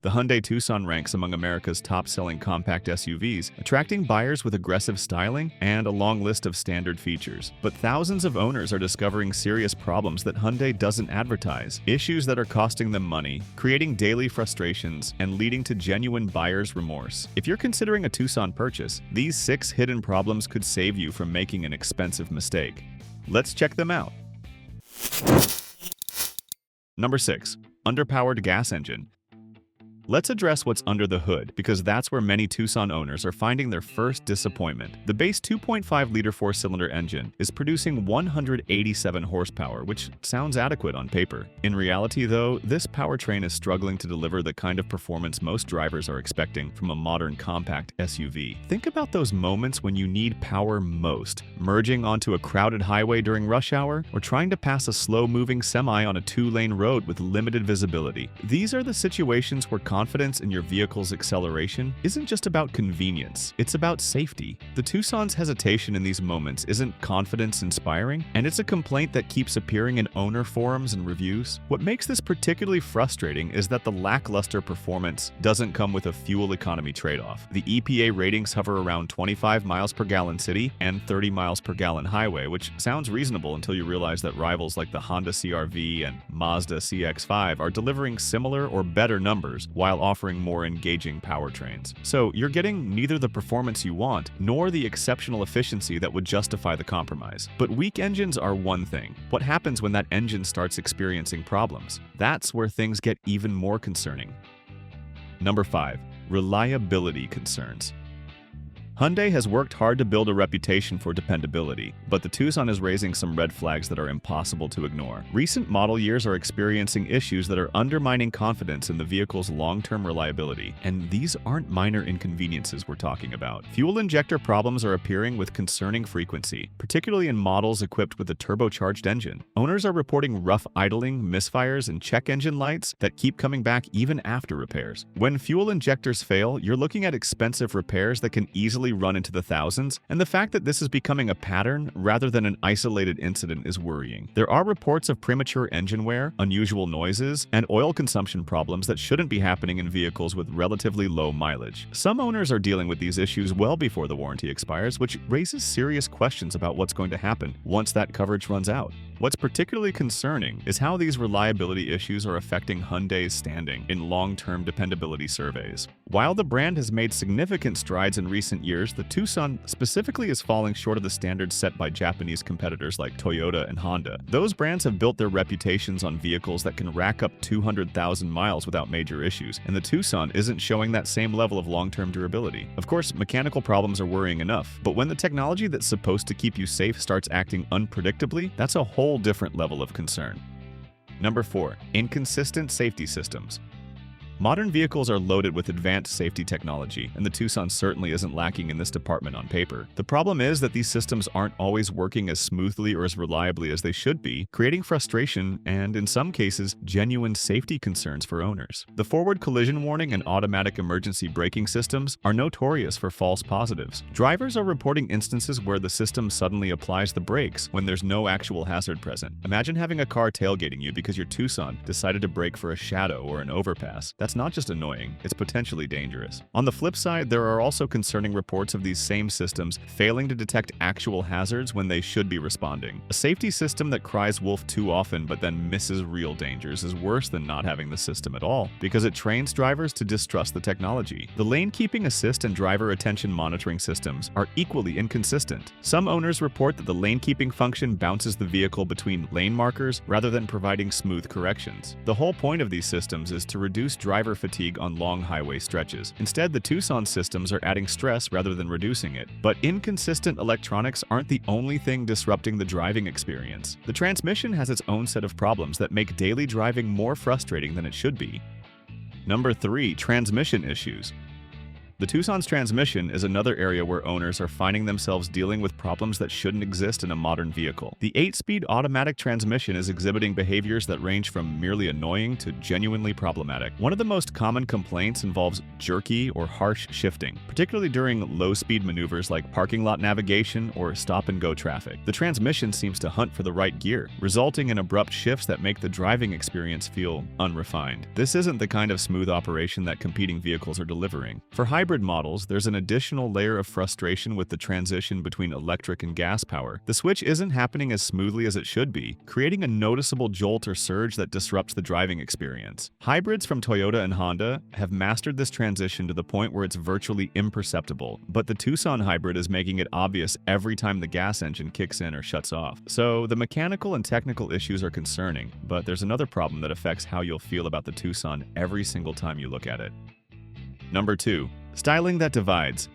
The Hyundai Tucson ranks among America's top-selling compact SUVs, attracting buyers with aggressive styling and a long list of standard features. But thousands of owners are discovering serious problems that Hyundai doesn't advertise, issues that are costing them money, creating daily frustrations, and leading to genuine buyer's remorse. If you're considering a Tucson purchase, these 6 hidden problems could save you from making an expensive mistake. Let's check them out. Number 6. Underpowered gas engine. Let's address what's under the hood, because that's where many Tucson owners are finding their first disappointment. The base 2.5-liter 4-cylinder engine is producing 187 horsepower, which sounds adequate on paper. In reality, though, this powertrain is struggling to deliver the kind of performance most drivers are expecting from a modern compact SUV. Think about those moments when you need power most: merging onto a crowded highway during rush hour, or trying to pass a slow-moving semi on a 2-lane road with limited visibility. These are the situations where confidence in your vehicle's acceleration isn't just about convenience, it's about safety. The Tucson's hesitation in these moments isn't confidence-inspiring, and it's a complaint that keeps appearing in owner forums and reviews. What makes this particularly frustrating is that the lackluster performance doesn't come with a fuel economy trade-off. The EPA ratings hover around 25 miles per gallon city and 30 miles per gallon highway, which sounds reasonable until you realize that rivals like the Honda CR-V and Mazda CX-5 are delivering similar or better numbers while offering more engaging powertrains. So you're getting neither the performance you want nor the exceptional efficiency that would justify the compromise. But weak engines are one thing. What happens when that engine starts experiencing problems? That's where things get even more concerning. Number 5. Reliability concerns. Hyundai has worked hard to build a reputation for dependability, but the Tucson is raising some red flags that are impossible to ignore. Recent model years are experiencing issues that are undermining confidence in the vehicle's long-term reliability, and these aren't minor inconveniences we're talking about. Fuel injector problems are appearing with concerning frequency, particularly in models equipped with a turbocharged engine. Owners are reporting rough idling, misfires, and check engine lights that keep coming back even after repairs. When fuel injectors fail, you're looking at expensive repairs that can easily run into the thousands, and the fact that this is becoming a pattern rather than an isolated incident is worrying. There are reports of premature engine wear, unusual noises, and oil consumption problems that shouldn't be happening in vehicles with relatively low mileage. Some owners are dealing with these issues well before the warranty expires, which raises serious questions about what's going to happen once that coverage runs out. What's particularly concerning is how these reliability issues are affecting Hyundai's standing in long-term dependability surveys. While the brand has made significant strides in recent years, the Tucson specifically is falling short of the standards set by Japanese competitors like Toyota and Honda. Those brands have built their reputations on vehicles that can rack up 200,000 miles without major issues, and the Tucson isn't showing that same level of long-term durability. Of course, mechanical problems are worrying enough, but when the technology that's supposed to keep you safe starts acting unpredictably, that's a whole different level of concern. Number 4. Inconsistent safety systems. Modern vehicles are loaded with advanced safety technology, and the Tucson certainly isn't lacking in this department on paper. The problem is that these systems aren't always working as smoothly or as reliably as they should be, creating frustration and, in some cases, genuine safety concerns for owners. The forward collision warning and automatic emergency braking systems are notorious for false positives. Drivers are reporting instances where the system suddenly applies the brakes when there's no actual hazard present. Imagine having a car tailgating you because your Tucson decided to brake for a shadow or an overpass. That's not just annoying, it's potentially dangerous. On the flip side, there are also concerning reports of these same systems failing to detect actual hazards when they should be responding. A safety system that cries wolf too often but then misses real dangers is worse than not having the system at all, because it trains drivers to distrust the technology. The lane keeping assist and driver attention monitoring systems are equally inconsistent. Some owners report that the lane keeping function bounces the vehicle between lane markers rather than providing smooth corrections. The whole point of these systems is to reduce driver fatigue on long highway stretches. Instead, the Tucson systems are adding stress rather than reducing it. But inconsistent electronics aren't the only thing disrupting the driving experience. The transmission has its own set of problems that make daily driving more frustrating than it should be. Number 3. Transmission issues. The Tucson's transmission is another area where owners are finding themselves dealing with problems that shouldn't exist in a modern vehicle. The 8-speed automatic transmission is exhibiting behaviors that range from merely annoying to genuinely problematic. One of the most common complaints involves jerky or harsh shifting, particularly during low-speed maneuvers like parking lot navigation or stop-and-go traffic. The transmission seems to hunt for the right gear, resulting in abrupt shifts that make the driving experience feel unrefined. This isn't the kind of smooth operation that competing vehicles are delivering. For hybrid models, there's an additional layer of frustration with the transition between electric and gas power. The switch isn't happening as smoothly as it should be, creating a noticeable jolt or surge that disrupts the driving experience. Hybrids from Toyota and Honda have mastered this transition to the point where it's virtually imperceptible, but the Tucson hybrid is making it obvious every time the gas engine kicks in or shuts off. So the mechanical and technical issues are concerning, but there's another problem that affects how you'll feel about the Tucson every single time you look at it. Number 2. Styling that divides.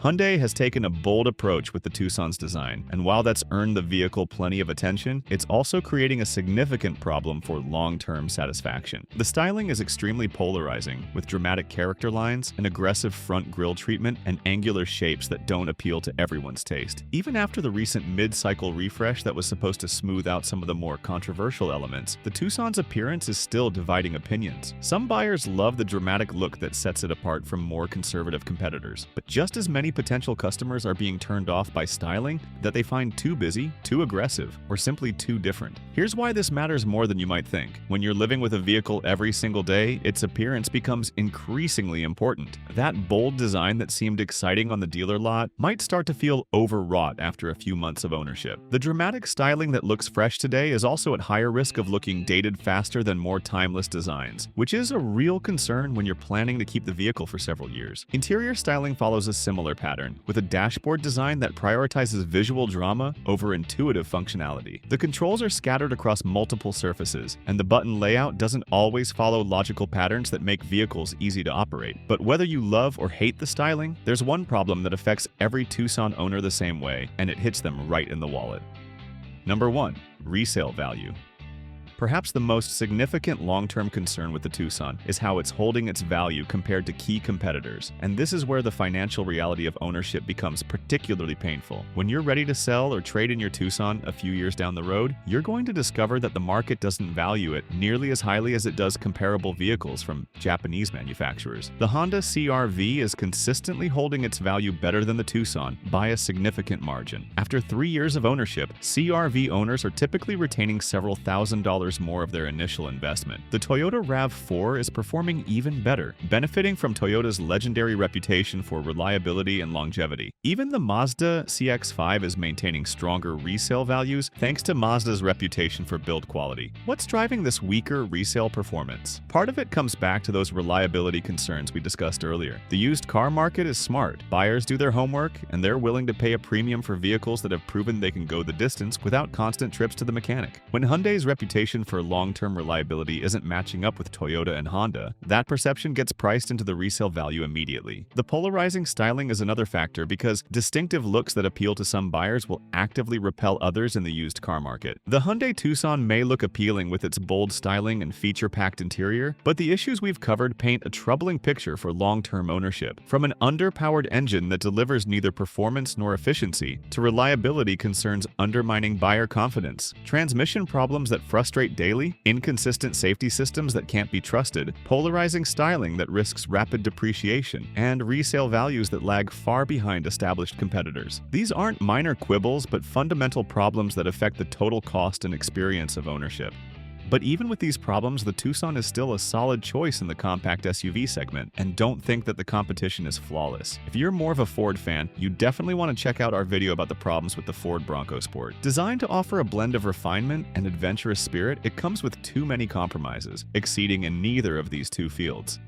Hyundai has taken a bold approach with the Tucson's design, and while that's earned the vehicle plenty of attention, it's also creating a significant problem for long-term satisfaction. The styling is extremely polarizing, with dramatic character lines, an aggressive front grille treatment, and angular shapes that don't appeal to everyone's taste. Even after the recent mid-cycle refresh that was supposed to smooth out some of the more controversial elements, the Tucson's appearance is still dividing opinions. Some buyers love the dramatic look that sets it apart from more conservative competitors, but just as many potential customers are being turned off by styling that they find too busy, too aggressive, or simply too different. Here's why this matters more than you might think. When you're living with a vehicle every single day, its appearance becomes increasingly important. That bold design that seemed exciting on the dealer lot might start to feel overwrought after a few months of ownership. The dramatic styling that looks fresh today is also at higher risk of looking dated faster than more timeless designs, which is a real concern when you're planning to keep the vehicle for several years. Interior styling follows a similar pattern, with a dashboard design that prioritizes visual drama over intuitive functionality. The controls are scattered across multiple surfaces, and the button layout doesn't always follow logical patterns that make vehicles easy to operate. But whether you love or hate the styling, there's one problem that affects every Tucson owner the same way, and it hits them right in the wallet. Number 1. Resale value. Perhaps the most significant long-term concern with the Tucson is how it's holding its value compared to key competitors, and this is where the financial reality of ownership becomes particularly painful. When you're ready to sell or trade in your Tucson a few years down the road, you're going to discover that the market doesn't value it nearly as highly as it does comparable vehicles from Japanese manufacturers. The Honda CR-V is consistently holding its value better than the Tucson by a significant margin. After 3 years of ownership, CR-V owners are typically retaining several $1,000s more of their initial investment. The Toyota RAV4 is performing even better, benefiting from Toyota's legendary reputation for reliability and longevity. Even the Mazda CX-5 is maintaining stronger resale values thanks to Mazda's reputation for build quality. What's driving this weaker resale performance? Part of it comes back to those reliability concerns we discussed earlier. The used car market is smart. Buyers do their homework, and they're willing to pay a premium for vehicles that have proven they can go the distance without constant trips to the mechanic. When Hyundai's reputation for long-term reliability isn't matching up with Toyota and Honda, that perception gets priced into the resale value immediately. The polarizing styling is another factor because distinctive looks that appeal to some buyers will actively repel others in the used car market. The Hyundai Tucson may look appealing with its bold styling and feature-packed interior, but the issues we've covered paint a troubling picture for long-term ownership. From an underpowered engine that delivers neither performance nor efficiency, to reliability concerns undermining buyer confidence, transmission problems that frustrate daily, inconsistent safety systems that can't be trusted, polarizing styling that risks rapid depreciation, and resale values that lag far behind established competitors. These aren't minor quibbles, but fundamental problems that affect the total cost and experience of ownership. But even with these problems, the Tucson is still a solid choice in the compact SUV segment, and don't think that the competition is flawless. If you're more of a Ford fan, you definitely want to check out our video about the problems with the Ford Bronco Sport. Designed to offer a blend of refinement and adventurous spirit, it comes with too many compromises, exceeding in neither of these two fields.